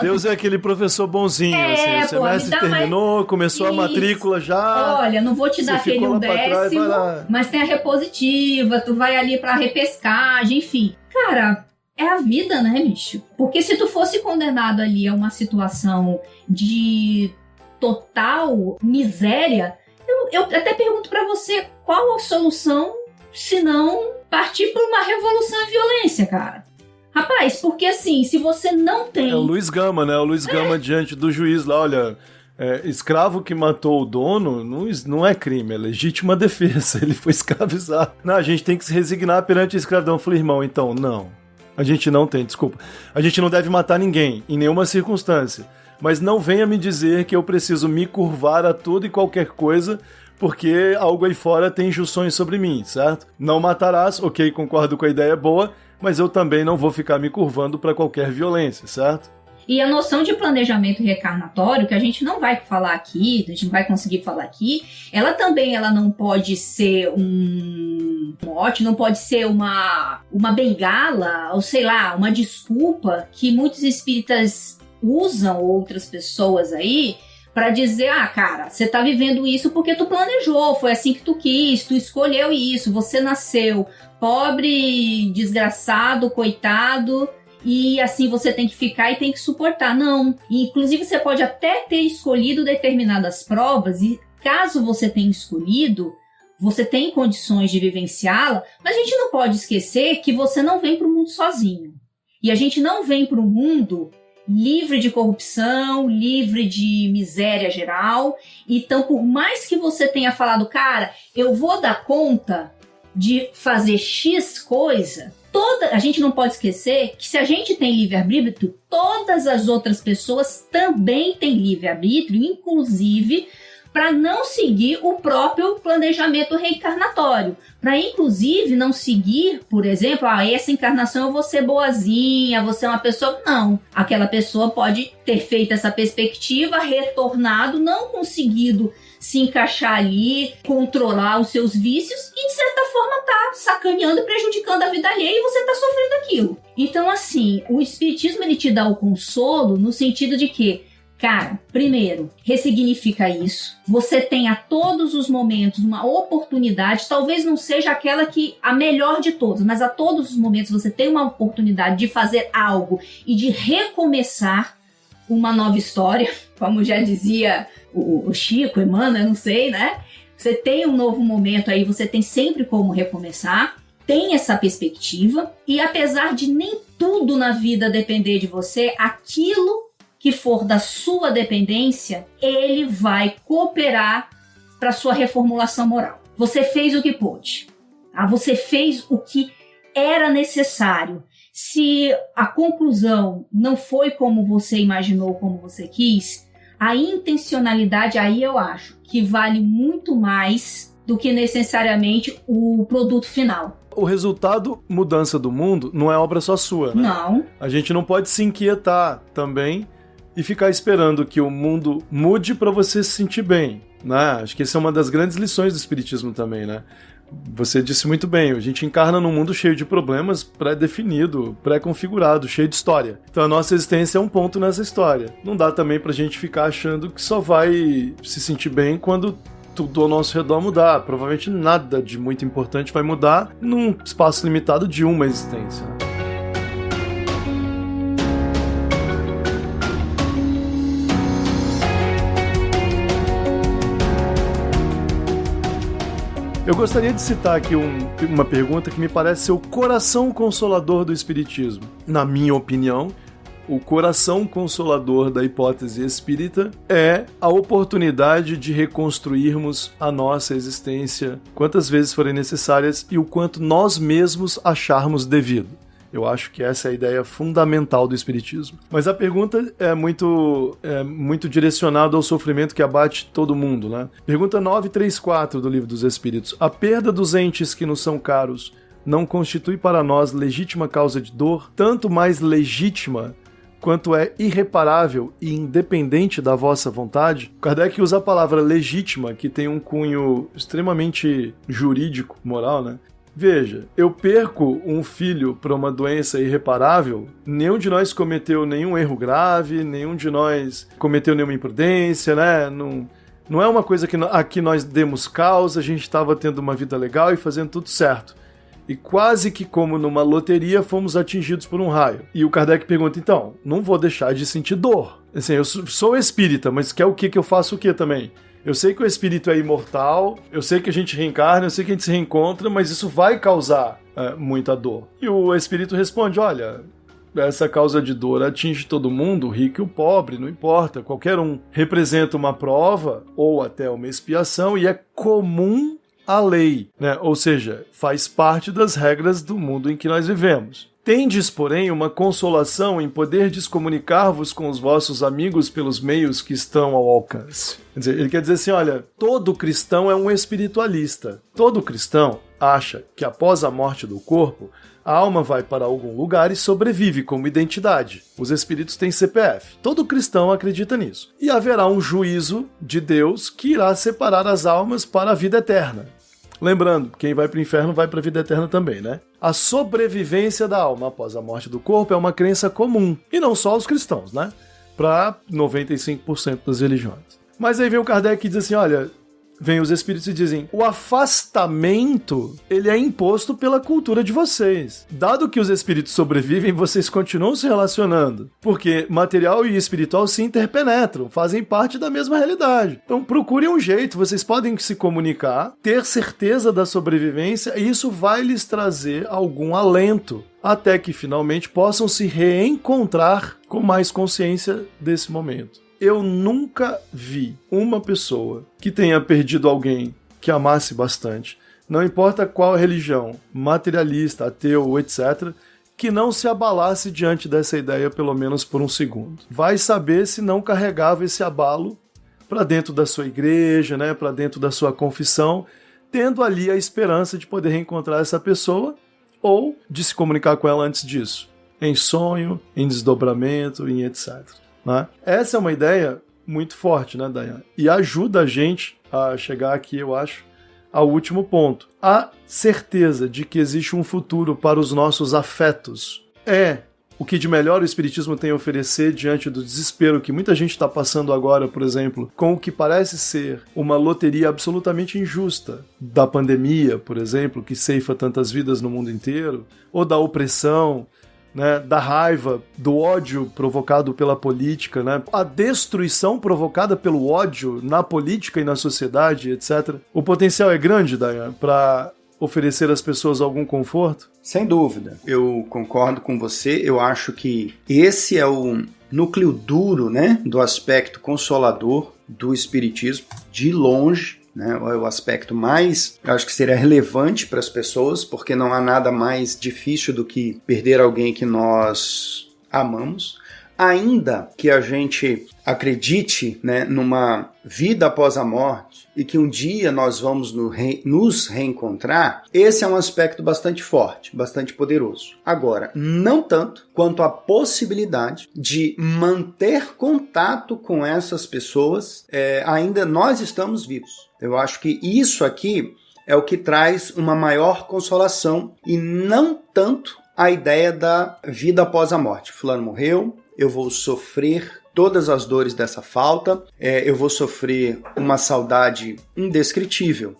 Deus é aquele professor bonzinho, assim, o semestre terminou, começou a matrícula já. Olha, não vou te dar aquele 10º, mas tem a repositiva, tu vai ali pra repescagem, enfim. Cara, é a vida, né, bicho? Porque se tu fosse condenado ali a uma situação de total miséria, eu até pergunto pra você, qual a solução se não partir por uma revolução e violência, cara? Rapaz, porque assim, se você não tem... É o Luiz Gama, né? O Luiz Gama diante do juiz lá, olha... escravo que matou o dono não é crime, é legítima defesa. Ele foi escravizado. Não, a gente tem que se resignar perante a escravidão. Eu falei, irmão, então, não. A gente não tem, desculpa. A gente não deve matar ninguém, em nenhuma circunstância. Mas não venha me dizer que eu preciso me curvar a toda e qualquer coisa... porque algo aí fora tem injunções sobre mim, certo? Não matarás, ok, concordo com a ideia boa, mas eu também não vou ficar me curvando para qualquer violência, certo? E a noção de planejamento reencarnatório, que a gente não vai falar aqui, a gente não vai conseguir falar aqui, ela não pode ser um mote, não pode ser uma bengala, ou sei lá, uma desculpa que muitos espíritas usam, outras pessoas aí, para dizer, cara, você tá vivendo isso porque tu planejou, foi assim que tu quis, tu escolheu isso, você nasceu pobre, desgraçado, coitado, e assim você tem que ficar e tem que suportar. Não. Inclusive você pode até ter escolhido determinadas provas, e caso você tenha escolhido, você tem condições de vivenciá-la, mas a gente não pode esquecer que você não vem para o mundo sozinho. E a gente não vem para o mundo livre de corrupção, livre de miséria geral. Então, por mais que você tenha falado, cara, eu vou dar conta de fazer X coisa, a gente não pode esquecer que se a gente tem livre-arbítrio, todas as outras pessoas também têm livre-arbítrio, inclusive para não seguir o próprio planejamento reencarnatório. Para, inclusive, não seguir, por exemplo, essa encarnação eu vou ser boazinha, vou ser uma pessoa... Não. Aquela pessoa pode ter feito essa perspectiva, retornado, não conseguido se encaixar ali, controlar os seus vícios e, de certa forma, tá sacaneando e prejudicando a vida alheia e você tá sofrendo aquilo. Então, assim, o Espiritismo, ele te dá o consolo no sentido de que, cara, primeiro, ressignifica isso. Você tem a todos os momentos uma oportunidade, talvez não seja aquela que a melhor de todas, mas a todos os momentos você tem uma oportunidade de fazer algo e de recomeçar uma nova história, como já dizia o Chico, Emmanuel, eu não sei, né? Você tem um novo momento aí, você tem sempre como recomeçar, tem essa perspectiva, e apesar de nem tudo na vida depender de você, aquilo que for da sua dependência, ele vai cooperar para sua reformulação moral. Você fez o que pôde, tá? Você fez o que era necessário. Se a conclusão não foi como você imaginou, como você quis, a intencionalidade aí eu acho que vale muito mais do que necessariamente o produto final. O resultado, mudança do mundo, não é obra só sua, né? Não. A gente não pode se inquietar também e ficar esperando que o mundo mude para você se sentir bem, né? Acho que essa é uma das grandes lições do Espiritismo também, né? Você disse muito bem, a gente encarna num mundo cheio de problemas, pré-definido, pré-configurado, cheio de história. Então a nossa existência é um ponto nessa história. Não dá também pra gente ficar achando que só vai se sentir bem quando tudo ao nosso redor mudar. Provavelmente nada de muito importante vai mudar num espaço limitado de uma existência. Eu gostaria de citar aqui uma pergunta que me parece ser o coração consolador do Espiritismo. Na minha opinião, o coração consolador da hipótese espírita é a oportunidade de reconstruirmos a nossa existência quantas vezes forem necessárias e o quanto nós mesmos acharmos devido. Eu acho que essa é a ideia fundamental do Espiritismo. Mas a pergunta é muito direcionada ao sofrimento que abate todo mundo, né? Pergunta 934 do Livro dos Espíritos. A perda dos entes que nos são caros não constitui para nós legítima causa de dor, tanto mais legítima quanto é irreparável e independente da vossa vontade? Kardec usa a palavra legítima, que tem um cunho extremamente jurídico, moral, né? Veja, eu perco um filho para uma doença irreparável, nenhum de nós cometeu nenhum erro grave, nenhum de nós cometeu nenhuma imprudência, né? Não é uma coisa que aqui nós demos causa, a gente estava tendo uma vida legal e fazendo tudo certo. E quase que como numa loteria fomos atingidos por um raio. E o Kardec pergunta, então, não vou deixar de sentir dor. Assim, eu sou espírita, mas quer o quê que eu faço o quê também? Eu sei que o espírito é imortal, eu sei que a gente reencarna, eu sei que a gente se reencontra, mas isso vai causar muita dor. E o espírito responde, olha, essa causa de dor atinge todo mundo, o rico e o pobre, não importa. Qualquer um representa uma prova ou até uma expiação e é comum à lei, né? Ou seja, faz parte das regras do mundo em que nós vivemos. Tendes, porém, uma consolação em poderdes comunicar-vos com os vossos amigos pelos meios que estão ao alcance. Quer dizer, ele quer dizer assim, olha, todo cristão é um espiritualista. Todo cristão acha que após a morte do corpo, a alma vai para algum lugar e sobrevive como identidade. Os espíritos têm CPF. Todo cristão acredita nisso. E haverá um juízo de Deus que irá separar as almas para a vida eterna. Lembrando, quem vai para o inferno vai para a vida eterna também, né? A sobrevivência da alma após a morte do corpo é uma crença comum. E não só os cristãos, né? Para 95% das religiões. Mas aí vem o Kardec e diz assim, olha... Vem os espíritos e dizem, o afastamento, ele é imposto pela cultura de vocês. Dado que os espíritos sobrevivem, vocês continuam se relacionando. Porque material e espiritual se interpenetram, fazem parte da mesma realidade. Então procurem um jeito, vocês podem se comunicar, ter certeza da sobrevivência, e isso vai lhes trazer algum alento. Até que finalmente possam se reencontrar com mais consciência desse momento. Eu nunca vi uma pessoa que tenha perdido alguém que amasse bastante, não importa qual religião, materialista, ateu, etc., que não se abalasse diante dessa ideia pelo menos por um segundo. Vai saber se não carregava esse abalo para dentro da sua igreja, né, para dentro da sua confissão, tendo ali a esperança de poder reencontrar essa pessoa ou de se comunicar com ela antes disso, em sonho, em desdobramento, em etc. Né? Essa é uma ideia muito forte, né, Dayane? E ajuda a gente a chegar aqui, eu acho, ao último ponto. A certeza de que existe um futuro para os nossos afetos é o que de melhor o Espiritismo tem a oferecer diante do desespero que muita gente está passando agora, por exemplo, com o que parece ser uma loteria absolutamente injusta da pandemia, por exemplo, que ceifa tantas vidas no mundo inteiro, ou da opressão, né, da raiva, do ódio provocado pela política, né, a destruição provocada pelo ódio na política e na sociedade, etc. O potencial é grande, Dayan, para oferecer às pessoas algum conforto? Sem dúvida. Eu concordo com você. Eu acho que esse é o núcleo duro, né, do aspecto consolador do Espiritismo, de longe. Né, é o aspecto mais, eu acho que seria relevante para as pessoas, porque não há nada mais difícil do que perder alguém que nós amamos. Ainda que a gente acredite, né, numa vida após a morte e que um dia nós vamos nos reencontrar, esse é um aspecto bastante forte, bastante poderoso. Agora, não tanto quanto a possibilidade de manter contato com essas pessoas, ainda nós estamos vivos. Eu acho que isso aqui é o que traz uma maior consolação e não tanto a ideia da vida após a morte. Fulano morreu, eu vou sofrer todas as dores dessa falta, eu vou sofrer uma saudade indescritível.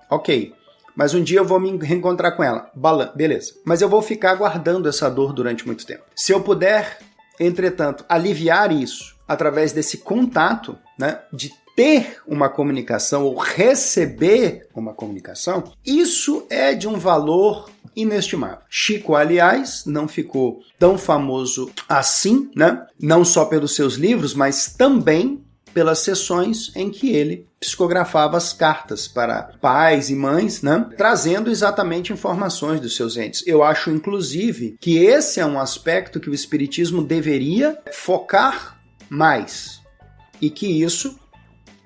Ok, mas um dia eu vou me reencontrar com ela. Beleza, mas eu vou ficar guardando essa dor durante muito tempo. Se eu puder, entretanto, aliviar isso através desse contato, né, de ter uma comunicação ou receber uma comunicação, isso é de um valor inestimável. Chico, aliás, não ficou tão famoso assim, né? Não só pelos seus livros, mas também pelas sessões em que ele psicografava as cartas para pais e mães, né? Trazendo exatamente informações dos seus entes. Eu acho, inclusive, que esse é um aspecto que o Espiritismo deveria focar mais e que isso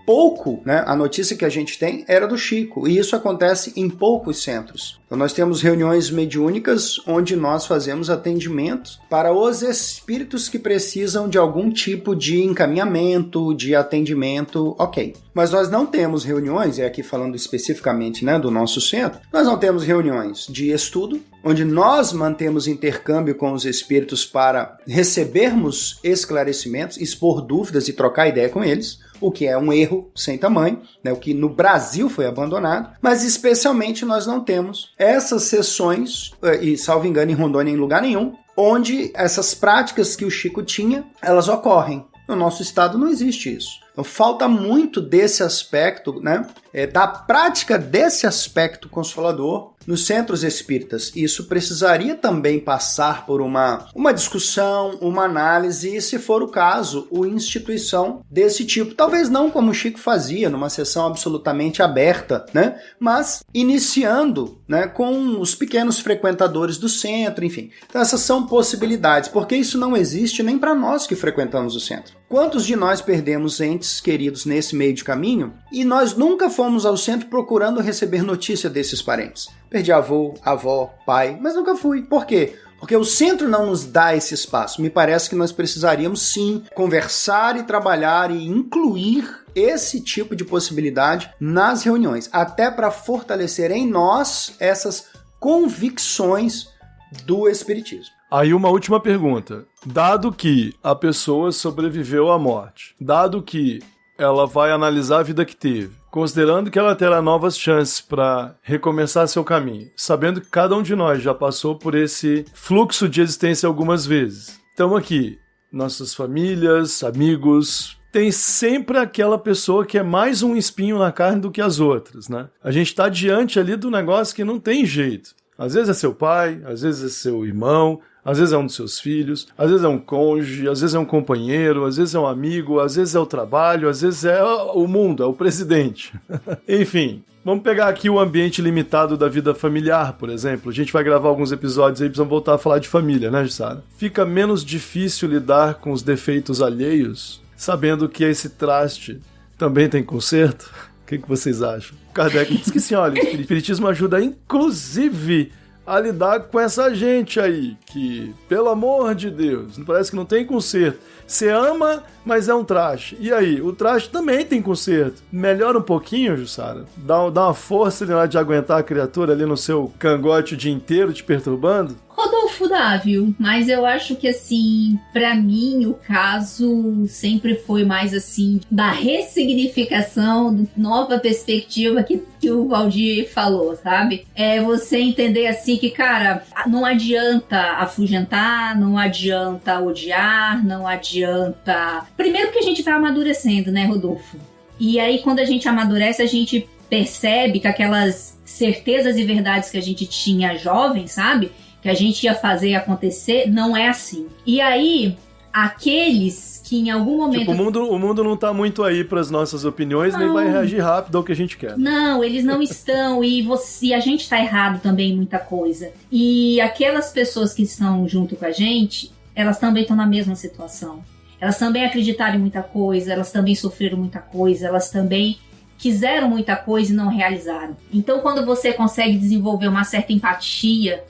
pouco, né? A notícia que a gente tem era do Chico, e isso acontece em poucos centros. Então nós temos reuniões mediúnicas onde nós fazemos atendimento para os espíritos que precisam de algum tipo de encaminhamento, de atendimento, ok. Mas nós não temos reuniões, e aqui falando especificamente, né, do nosso centro, nós não temos reuniões de estudo, onde nós mantemos intercâmbio com os espíritos para recebermos esclarecimentos, expor dúvidas e trocar ideia com eles, o que é um erro sem tamanho, né, o que no Brasil foi abandonado, mas especialmente nós não temos essas sessões, e salvo engano em Rondônia em lugar nenhum, onde essas práticas que o Chico tinha, elas ocorrem. No nosso estado não existe isso. Então falta muito desse aspecto, né, da prática desse aspecto consolador nos centros espíritas. Isso precisaria também passar por uma discussão, uma análise e, se for o caso, uma instituição desse tipo. Talvez não como o Chico fazia, numa sessão absolutamente aberta, né, mas iniciando, né, com os pequenos frequentadores do centro, enfim. Então essas são possibilidades, porque isso não existe nem para nós que frequentamos o centro. Quantos de nós perdemos entes queridos nesse meio de caminho e nós nunca fomos ao centro procurando receber notícia desses parentes? Perdi avô, avó, pai, mas nunca fui. Por quê? Porque o centro não nos dá esse espaço. Me parece que nós precisaríamos sim conversar e trabalhar e incluir esse tipo de possibilidade nas reuniões, até para fortalecer em nós essas convicções do espiritismo. Aí uma última pergunta. Dado que a pessoa sobreviveu à morte, dado que ela vai analisar a vida que teve, considerando que ela terá novas chances para recomeçar seu caminho, sabendo que cada um de nós já passou por esse fluxo de existência algumas vezes. Estamos aqui, nossas famílias, amigos, tem sempre aquela pessoa que é mais um espinho na carne do que as outras, né? A gente está diante ali do negócio que não tem jeito. Às vezes é seu pai, às vezes é seu irmão, às vezes é um dos seus filhos, às vezes é um cônjuge, às vezes é um companheiro, às vezes é um amigo, às vezes é o trabalho, às vezes é o mundo, é o presidente. Enfim, vamos pegar aqui o ambiente limitado da vida familiar, por exemplo. A gente vai gravar alguns episódios aí, precisamos voltar a falar de família, né, Jussara? Fica menos difícil lidar com os defeitos alheios, sabendo que esse traste também tem conserto? O que vocês acham? Kardec diz que sim, olha, o espiritismo ajuda inclusive a lidar com essa gente aí, que, pelo amor de Deus, parece que não tem conserto. Você ama, mas é um traste. E aí, o traste também tem conserto. Melhora um pouquinho, Jussara? Dá uma força ali lá de aguentar a criatura ali no seu cangote o dia inteiro te perturbando? Rodolfo Dávio, mas eu acho que assim, pra mim o caso sempre foi mais assim, da ressignificação, nova perspectiva que o Valdir falou, sabe? É você entender assim que, cara, não adianta afugentar, não adianta odiar, não adianta... Primeiro que a gente vai amadurecendo, né, Rodolfo? E aí quando a gente amadurece, a gente percebe que aquelas certezas e verdades que a gente tinha jovem, sabe? Que a gente ia fazer acontecer, não é assim. E aí, aqueles que em algum momento... Tipo, o mundo não tá muito aí pras nossas opiniões, não. Nem vai reagir rápido ao que a gente quer. Não, eles não estão, e a gente tá errado também em muita coisa. E aquelas pessoas que estão junto com a gente, elas também estão na mesma situação. Elas também acreditaram em muita coisa, elas também sofreram muita coisa, elas também quiseram muita coisa e não realizaram. Então, quando você consegue desenvolver uma certa empatia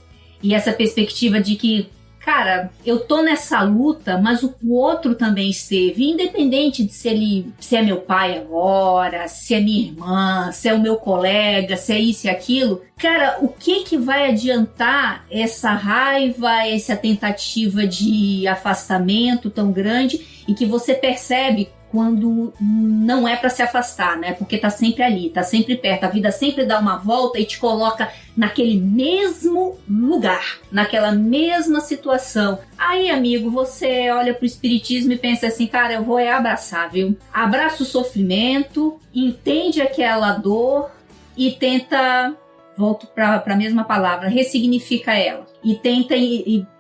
e essa perspectiva de que, cara, eu tô nessa luta, mas o outro também esteve, independente de se é meu pai agora, se é minha irmã, se é o meu colega, se é isso e aquilo. Cara, o que vai adiantar essa raiva, essa tentativa de afastamento tão grande e que você percebe quando não é para se afastar, né? Porque tá sempre ali, tá sempre perto. A vida sempre dá uma volta e te coloca naquele mesmo lugar, naquela mesma situação. Aí, amigo, você olha pro espiritismo e pensa assim, cara, eu vou abraçar, viu? Abraça o sofrimento, entende aquela dor e tenta, volto para a mesma palavra, ressignifica ela. E tenta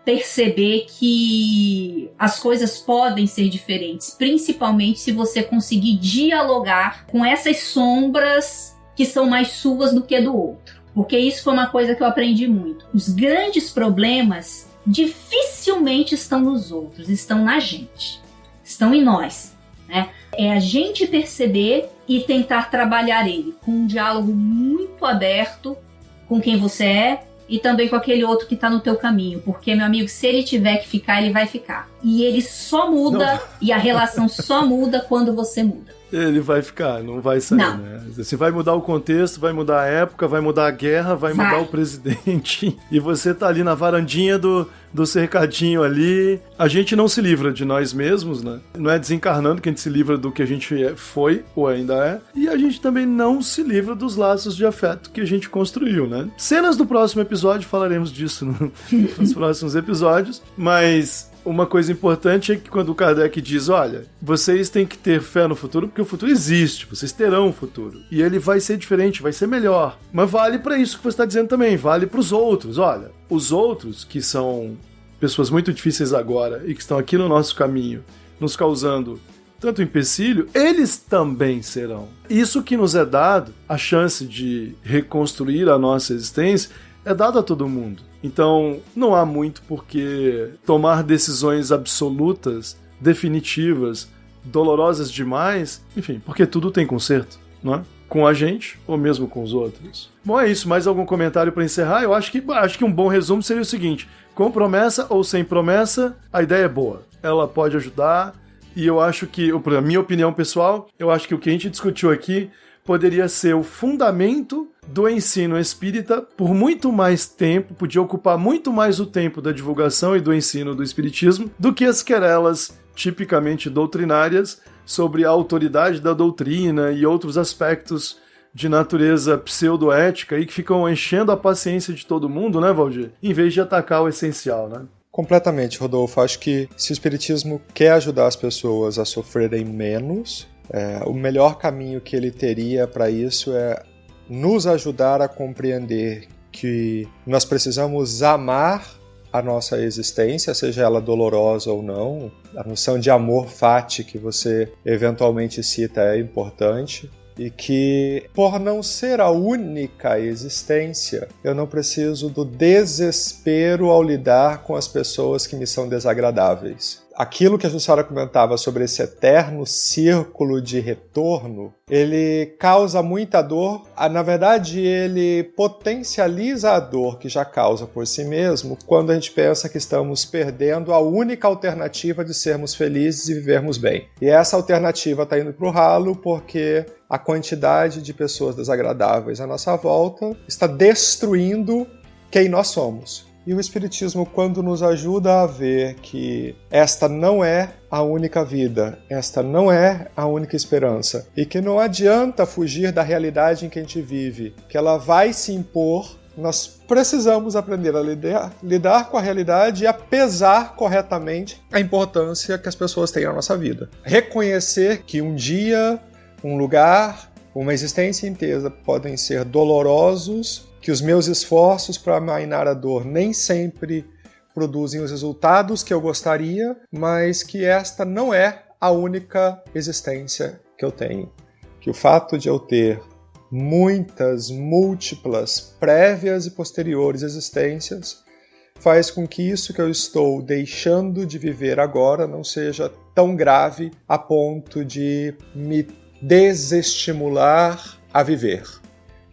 perceber que as coisas podem ser diferentes, principalmente se você conseguir dialogar com essas sombras que são mais suas do que do outro. Porque isso foi uma coisa que eu aprendi muito. Os grandes problemas dificilmente estão nos outros, estão na gente, estão em nós, né? É a gente perceber e tentar trabalhar ele com um diálogo muito aberto com quem você é, e também com aquele outro que tá no teu caminho. Porque, meu amigo, se ele tiver que ficar, ele vai ficar. E ele só muda, e a relação só muda quando você muda. Ele vai ficar, não vai sair, não. Né? Você vai mudar o contexto, vai mudar a época, vai mudar a guerra, vai mudar o presidente. E você tá ali na varandinha do cercadinho ali. A gente não se livra de nós mesmos, né? Não é desencarnando que a gente se livra do que a gente foi ou ainda é. E a gente também não se livra dos laços de afeto que a gente construiu, né? Cenas do próximo episódio, falaremos disso nos próximos episódios. Mas uma coisa importante é que quando o Kardec diz, olha, vocês têm que ter fé no futuro porque o futuro existe, vocês terão um futuro. E ele vai ser diferente, vai ser melhor. Mas vale para isso que você está dizendo também, vale para os outros. Olha, os outros que são pessoas muito difíceis agora e que estão aqui no nosso caminho, nos causando tanto empecilho, eles também serão. Isso que nos é dado, a chance de reconstruir a nossa existência, é dado a todo mundo. Então, não há muito por que tomar decisões absolutas, definitivas, dolorosas demais, enfim, porque tudo tem conserto, não é? Com a gente ou mesmo com os outros. Bom, é isso. Mais algum comentário para encerrar? Eu acho que um bom resumo seria o seguinte: com promessa ou sem promessa, a ideia é boa. Ela pode ajudar e eu acho que, na minha opinião pessoal, eu acho que o que a gente discutiu aqui poderia ser o fundamento do ensino espírita por muito mais tempo, podia ocupar muito mais o tempo da divulgação e do ensino do espiritismo do que as querelas tipicamente doutrinárias sobre a autoridade da doutrina e outros aspectos de natureza pseudoética e que ficam enchendo a paciência de todo mundo, né, Valdir? Em vez de atacar o essencial, né? Completamente, Rodolfo. Acho que se o espiritismo quer ajudar as pessoas a sofrerem menos, o melhor caminho que ele teria para isso é nos ajudar a compreender que nós precisamos amar a nossa existência, seja ela dolorosa ou não. A noção de amor fati que você eventualmente cita é importante. E que, por não ser a única existência, eu não preciso do desespero ao lidar com as pessoas que me são desagradáveis. Aquilo que a Jussara comentava sobre esse eterno círculo de retorno, ele causa muita dor. Na verdade, ele potencializa a dor que já causa por si mesmo quando a gente pensa que estamos perdendo a única alternativa de sermos felizes e vivermos bem. E essa alternativa está indo para o ralo porque a quantidade de pessoas desagradáveis à nossa volta está destruindo quem nós somos. E o Espiritismo, quando nos ajuda a ver que esta não é a única vida, esta não é a única esperança, e que não adianta fugir da realidade em que a gente vive, que ela vai se impor, nós precisamos aprender a lidar com a realidade e a pesar corretamente a importância que as pessoas têm na nossa vida. Reconhecer que um dia, um lugar, uma existência inteira podem ser dolorosos, que os meus esforços para amainar a dor nem sempre produzem os resultados que eu gostaria, mas que esta não é a única existência que eu tenho. Que o fato de eu ter muitas, múltiplas, prévias e posteriores existências faz com que isso que eu estou deixando de viver agora não seja tão grave a ponto de me desestimular a viver.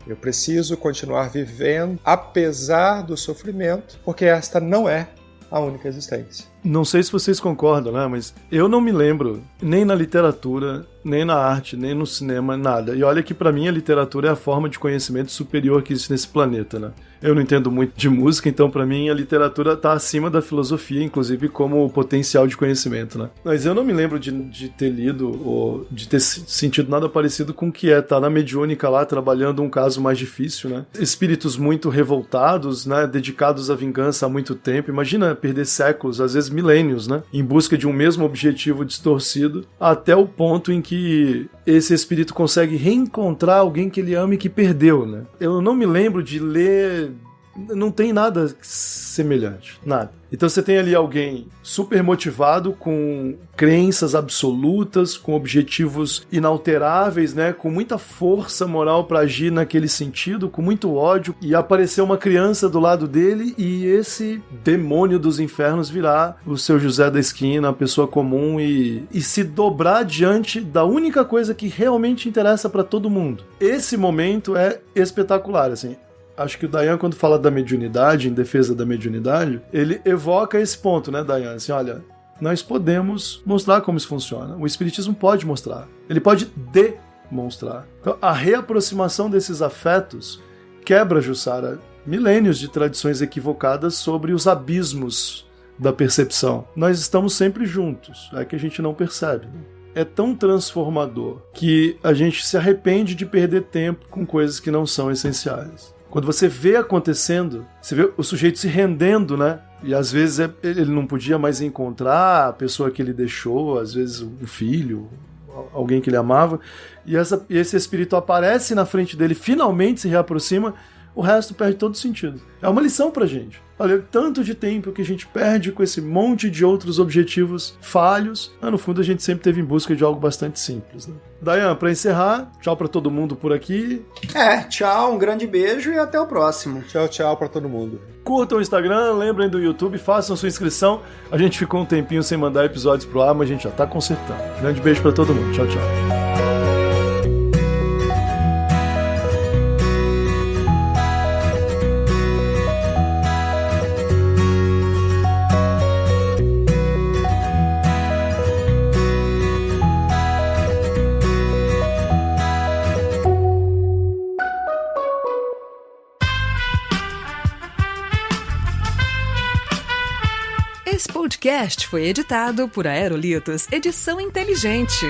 Eu preciso continuar vivendo apesar do sofrimento, porque esta não é a única existência. Não sei se vocês concordam, né? Mas eu não me lembro, nem na literatura, nem na arte, nem no cinema, nada. E olha que pra mim a literatura é a forma de conhecimento superior que existe nesse planeta, né? Eu não entendo muito de música, então pra mim a literatura tá acima da filosofia, inclusive como potencial de conhecimento, né? Mas eu não me lembro de ter lido ou de ter sentido nada parecido com o que tá na mediúnica lá, trabalhando um caso mais difícil, né? Espíritos muito revoltados, né? Dedicados à vingança há muito tempo. Imagina perder séculos, às vezes milênios, né? Em busca de um mesmo objetivo distorcido, até o ponto em que esse espírito consegue reencontrar alguém que ele ama e que perdeu, né? Eu não me lembro de ler... Não tem nada semelhante, nada. Então você tem ali alguém super motivado, com crenças absolutas, com objetivos inalteráveis, né? Com muita força moral para agir naquele sentido, com muito ódio, e apareceu uma criança do lado dele e esse demônio dos infernos virá o seu José da esquina, a pessoa comum, e se dobrar diante da única coisa que realmente interessa para todo mundo. Esse momento é espetacular, assim. Acho que o Dayan, quando fala da mediunidade, em defesa da mediunidade, ele evoca esse ponto, né, Dayan? Assim, olha, nós podemos mostrar como isso funciona. O Espiritismo pode mostrar. Ele pode demonstrar. Então, a reaproximação desses afetos quebra, Jussara, milênios de tradições equivocadas sobre os abismos da percepção. Nós estamos sempre juntos, é que a gente não percebe, né? É tão transformador que a gente se arrepende de perder tempo com coisas que não são essenciais. Quando você vê acontecendo, você vê o sujeito se rendendo, né? E às vezes ele não podia mais encontrar a pessoa que ele deixou, às vezes um filho, alguém que ele amava, e esse espírito aparece na frente dele, finalmente se reaproxima, o resto perde todo sentido. É uma lição pra gente. Olha, tanto de tempo que a gente perde com esse monte de outros objetivos falhos, mas no fundo a gente sempre teve em busca de algo bastante simples, né? Dayan, pra encerrar, tchau pra todo mundo por aqui. Tchau, um grande beijo e até o próximo. Tchau, tchau pra todo mundo. Curtam o Instagram, lembrem do YouTube, façam sua inscrição. A gente ficou um tempinho sem mandar episódios pro ar, mas a gente já tá consertando. Grande beijo pra todo mundo. Tchau, tchau. Esse podcast foi editado por Aerolitos Edição Inteligente.